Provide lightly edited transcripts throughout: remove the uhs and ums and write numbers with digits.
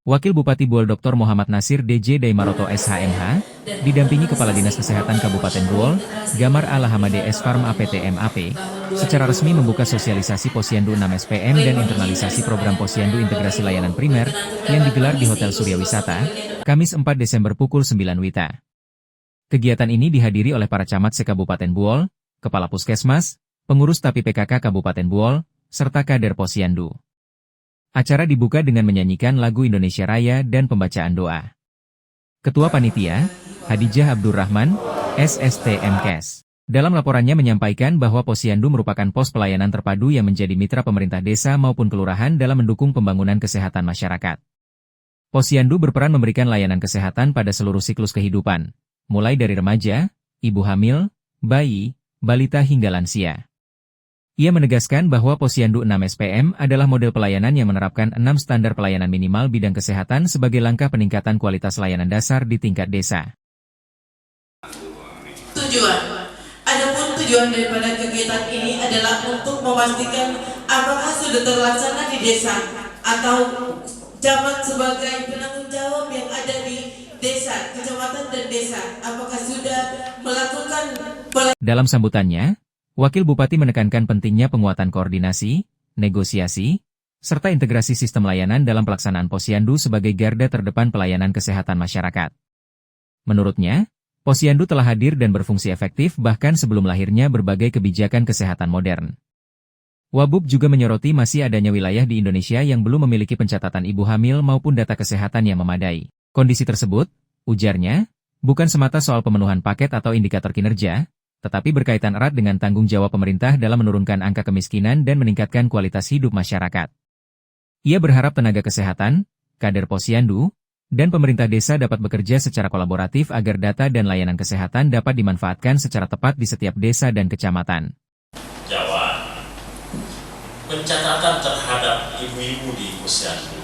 Wakil Bupati Buol Dr. Muhammad Nasir DJ Daimaroto SHMH, didampingi Kepala Dinas Kesehatan Kabupaten Buol, Gamar Alahamade S Farm APTMAP, secara resmi membuka sosialisasi Posyandu 6 SPM dan internalisasi program Posyandu Integrasi Layanan Primer, yang digelar di Hotel Surya Wisata, Kamis 4 Desember pukul 9 WITA. Kegiatan ini dihadiri oleh para camat se-Kabupaten Buol, Kepala Puskesmas, pengurus TAPI PKK Kabupaten Buol, serta kader Posyandu. Acara dibuka dengan menyanyikan lagu Indonesia Raya dan pembacaan doa. Ketua Panitia, Hadijah Abdurrahman, SSTMKes, dalam laporannya menyampaikan bahwa Posyandu merupakan pos pelayanan terpadu yang menjadi mitra pemerintah desa maupun kelurahan dalam mendukung pembangunan kesehatan masyarakat. Posyandu berperan memberikan layanan kesehatan pada seluruh siklus kehidupan, mulai dari remaja, ibu hamil, bayi, balita hingga lansia. Ia menegaskan bahwa Posyandu 6 SPM adalah model pelayanan yang menerapkan 6 standar pelayanan minimal bidang kesehatan sebagai langkah peningkatan kualitas layanan dasar di tingkat desa. Adapun tujuan daripada kegiatan ini adalah untuk memastikan apakah sudah terlaksana di desa atau camat sebagai penanggung jawab yang ada di desa, kecamatan dan desa, apakah sudah melakukan Dalam sambutannya, Wakil Bupati menekankan pentingnya penguatan koordinasi, negosiasi, serta integrasi sistem layanan dalam pelaksanaan Posyandu sebagai garda terdepan pelayanan kesehatan masyarakat. Menurutnya, Posyandu telah hadir dan berfungsi efektif bahkan sebelum lahirnya berbagai kebijakan kesehatan modern. Wabub juga menyoroti masih adanya wilayah di Indonesia yang belum memiliki pencatatan ibu hamil maupun data kesehatan yang memadai. Kondisi tersebut, ujarnya, bukan semata soal pemenuhan paket atau indikator kinerja, tetapi berkaitan erat dengan tanggung jawab pemerintah dalam menurunkan angka kemiskinan dan meningkatkan kualitas hidup masyarakat. Ia berharap tenaga kesehatan, kader Posyandu, dan pemerintah desa dapat bekerja secara kolaboratif agar data dan layanan kesehatan dapat dimanfaatkan secara tepat di setiap desa dan kecamatan. Jawa, pencatatan terhadap ibu-ibu di Posyandu,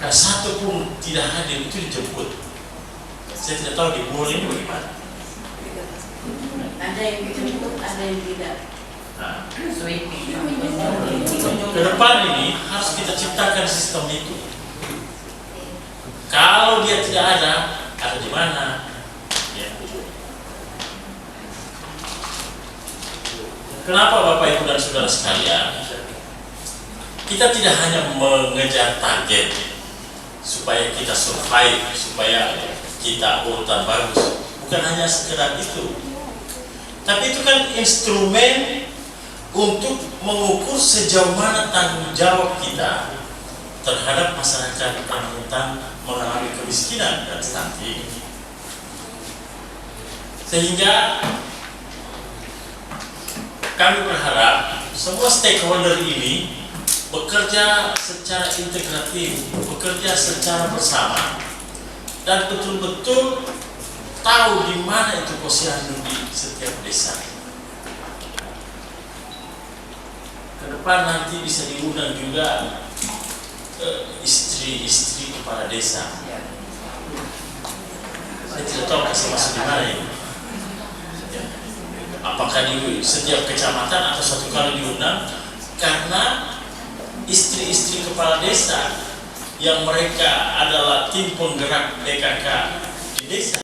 satu pun tidak hadir itu dijemput. Saya tidak tahu di Buol ini bagaimana. ada yang dijemput, ada yang tidak. Nah, ke depan ini harus kita ciptakan sistem itu. Kalau dia tidak ada di mana? Ya. Kenapa Bapak Ibu dan Saudara sekalian? Kita tidak hanya mengejar target supaya kita survive, supaya kita urutan bagus. Bukan hanya sekedar itu, tapi itu kan instrumen untuk mengukur sejauh mana tanggung jawab kita terhadap masyarakat yang rentan mengalami kemiskinan dan stunting. Sehingga kami berharap semua stakeholder ini bekerja secara integratif, bekerja secara bersama, dan betul-betul tahu di mana itu Posyandu di setiap desa. Ke depan nanti bisa diundang juga istri-istri kepala desa. Saya tidak tahu kasih masuk di mana ini. Ya. Apakah di setiap kecamatan atau satu kali diundang? Karena istri-istri kepala desa yang mereka adalah tim penggerak PKK di desa.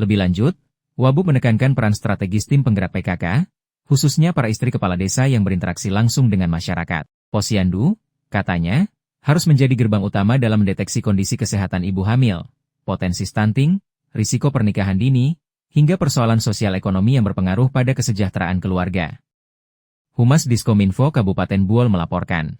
Lebih lanjut, Wabub menekankan peran strategis tim penggerak PKK, khususnya para istri kepala desa yang berinteraksi langsung dengan masyarakat. Posyandu, katanya, harus menjadi gerbang utama dalam mendeteksi kondisi kesehatan ibu hamil, potensi stunting, risiko pernikahan dini, hingga persoalan sosial ekonomi yang berpengaruh pada kesejahteraan keluarga. Humas Diskominfo Kabupaten Buol melaporkan.